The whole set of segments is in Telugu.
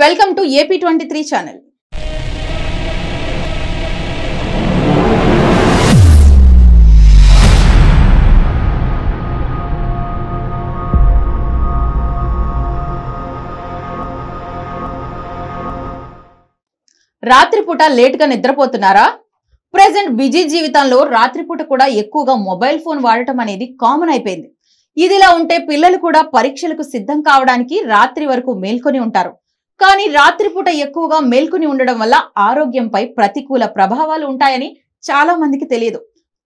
Welcome to AP23 channel. రాత్రిపూట లేట్ గా నిద్రపోతున్నారా? ప్రెజెంట్ బిజీ జీవితంలో రాత్రిపూట కూడా ఎక్కువగా మొబైల్ ఫోన్ వాడటం అనేది కామన్ అయిపోయింది. ఇదిలా ఉంటే పిల్లలు కూడా పరీక్షలకు సిద్ధం కావడానికి రాత్రి వరకు మేల్కొని ఉంటారు. కానీ రాత్రిపూట ఎక్కువగా మేల్కొని ఉండడం వల్ల ఆరోగ్యంపై ప్రతికూల ప్రభావాలు ఉంటాయని చాలా మందికి తెలియదు.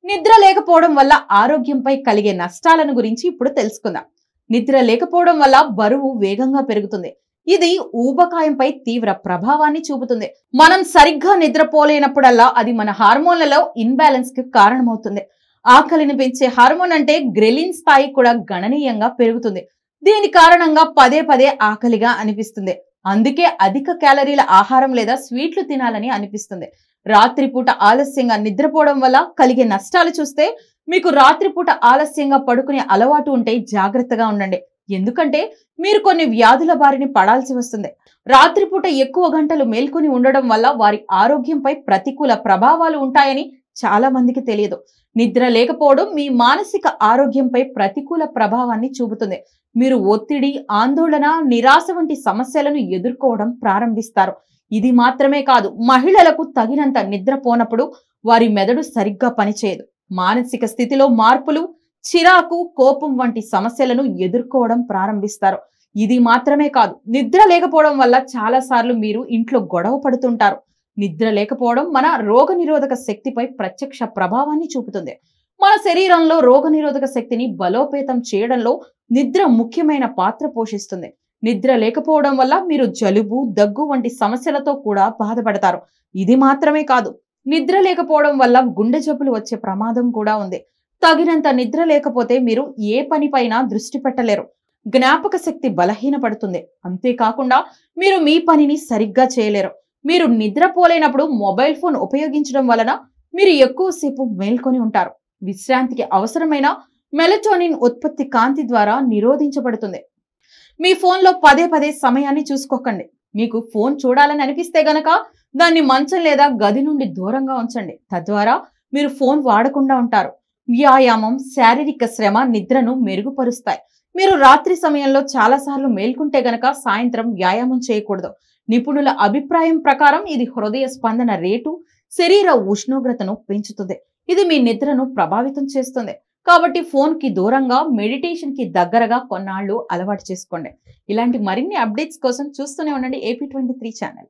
నిద్ర లేకపోవడం వల్ల ఆరోగ్యంపై కలిగే నష్టాలను గురించి ఇప్పుడు తెలుసుకుందాం. నిద్ర లేకపోవడం వల్ల బరువు వేగంగా పెరుగుతుంది. ఇది ఊబకాయంపై తీవ్ర ప్రభావాన్ని చూపుతుంది. మనం సరిగ్గా నిద్రపోలేనప్పుడల్లా అది మన హార్మోన్లలో ఇన్బ్యాలెన్స్ కి కారణమవుతుంది. ఆకలిని పెంచే హార్మోన్ అంటే గ్రెలిన్ స్థాయి కూడా గణనీయంగా పెరుగుతుంది. దీని కారణంగా పదే పదే ఆకలిగా అనిపిస్తుంది. అందుకే అధిక క్యాలరీల ఆహారం లేదా స్వీట్లు తినాలని అనిపిస్తుంది. రాత్రిపూట ఆలస్యంగా నిద్రపోవడం వల్ల కలిగే నష్టాలు చూస్తే, మీకు రాత్రిపూట ఆలస్యంగా పడుకునే అలవాటు ఉంటే జాగ్రత్తగా ఉండండి. ఎందుకంటే మీరు కొన్ని వ్యాధుల బారిన పడాల్సి వస్తుంది. రాత్రిపూట ఎక్కువ గంటలు మేల్కొని ఉండడం వల్ల వారి ఆరోగ్యంపై ప్రతికూల ప్రభావాలు ఉంటాయని చాలా మందికి తెలియదు. నిద్ర లేకపోవడం మీ మానసిక ఆరోగ్యంపై ప్రతికూల ప్రభావాన్ని చూపుతుంది. మీరు ఒత్తిడి, ఆందోళన, నిరాశ వంటి సమస్యలను ఎదుర్కోవడం ప్రారంభిస్తారు. ఇది మాత్రమే కాదు, మహిళలకు తగినంత నిద్రపోనప్పుడు వారి మెదడు సరిగ్గా పనిచేయదు. మానసిక స్థితిలో మార్పులు, చిరాకు, కోపం వంటి సమస్యలను ఎదుర్కోవడం ప్రారంభిస్తారు. ఇది మాత్రమే కాదు, నిద్ర లేకపోవడం వల్ల చాలా సార్లు మీరు ఇంట్లో గొడవ పడుతుంటారు. నిద్ర లేకపోవడం మన రోగనిరోధక శక్తిపై ప్రత్యక్ష ప్రభావాన్ని చూపుతుంది. మన శరీరంలో రోగనిరోధక శక్తిని బలోపేతం చేయడంలో నిద్ర ముఖ్యమైన పాత్ర పోషిస్తుంది. నిద్ర లేకపోవడం వల్ల మీరు జలుబు, దగ్గు వంటి సమస్యలతో కూడా బాధపడతారు. ఇది మాత్రమే కాదు, నిద్ర లేకపోవడం వల్ల గుండె జబ్బులు వచ్చే ప్రమాదం కూడా ఉంది. తగినంత నిద్ర లేకపోతే మీరు ఏ పనిపైనా దృష్టి పెట్టలేరు. జ్ఞాపక శక్తి బలహీనపడుతుంది. అంతేకాకుండా మీరు మీ పనిని సరిగ్గా చేయలేరు. మీరు నిద్రపోలేనప్పుడు మొబైల్ ఫోన్ ఉపయోగించడం వలన మీరు ఎక్కువసేపు మేల్కొని ఉంటారు. విశ్రాంతికి అవసరమైన మెలటోనిన్ ఉత్పత్తి కాంతి ద్వారా నిరోధించబడుతుంది. మీ ఫోన్లో పదే పదే సమయాన్ని చూసుకోకండి. మీకు ఫోన్ చూడాలని అనిపిస్తే గనక దాన్ని మంచం లేదా గది నుండి దూరంగా ఉంచండి. తద్వారా మీరు ఫోన్ వాడకుండా ఉంటారు. వ్యాయామం, శారీరక శ్రమ నిద్రను మెరుగుపరుస్తాయి. మీరు రాత్రి సమయంలో చాలాసార్లు మేల్కుంటే గనక సాయంత్రం వ్యాయామం చేయకూడదు. నిపుణుల అభిప్రాయం ప్రకారం ఇది హృదయ స్పందన రేటు, శరీర ఉష్ణోగ్రతను పెంచుతుంది. ఇది మీ నిద్రను ప్రభావితం చేస్తుంది. కాబట్టి ఫోన్ కి దూరంగా, మెడిటేషన్ కి దగ్గరగా కొన్నాళ్ళు అలవాటు చేసుకోండి. ఇలాంటి మరిన్ని అప్డేట్స్ కోసం చూస్తూనే ఉండండి AP23 ఛానల్.